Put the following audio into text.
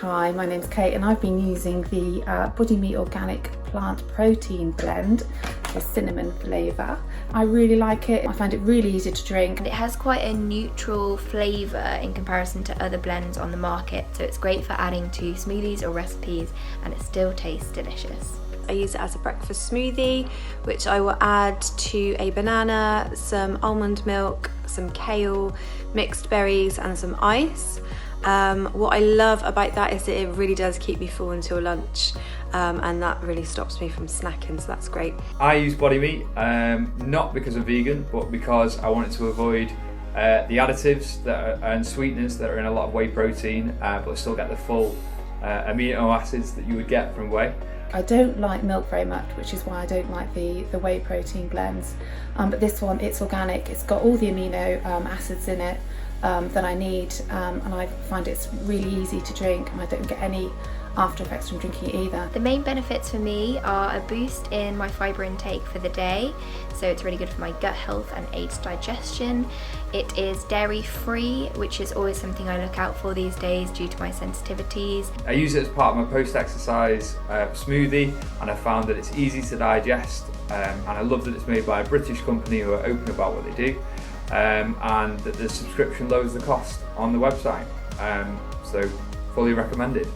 Hi, my name's Kate and I've been using the BodyMe Organic Plant Protein Blend, the cinnamon flavour. I really like it. I find it really easy to drink. It has quite a neutral flavour in comparison to other blends on the market, so it's great for adding to smoothies or recipes and it still tastes delicious. I use it as a breakfast smoothie, which I will add to a banana, some almond milk, some kale, mixed berries and some ice. What I love about that is that it really does keep me full until lunch, and that really stops me from snacking, so that's great. I use BodyMe, not because I'm vegan, but because I wanted to avoid the additives and sweeteners that are in a lot of whey protein, but still get the full amino acids that you would get from whey. I don't like milk very much, which is why I don't like the whey protein blends. But this one, it's organic. It's got all the amino acids in it that I need, and I find it's really easy to drink, and I don't get any after effects from drinking it either. The main benefits for me are a boost in my fibre intake for the day, so it's really good for my gut health and aids digestion. It is dairy free, which is always something I look out for these days due to my sensitivities. I use it as part of my post-exercise smoothie, and I found that it's easy to digest, and I love that it's made by a British company who are open about what they do, and that the subscription lowers the cost on the website, so fully recommended.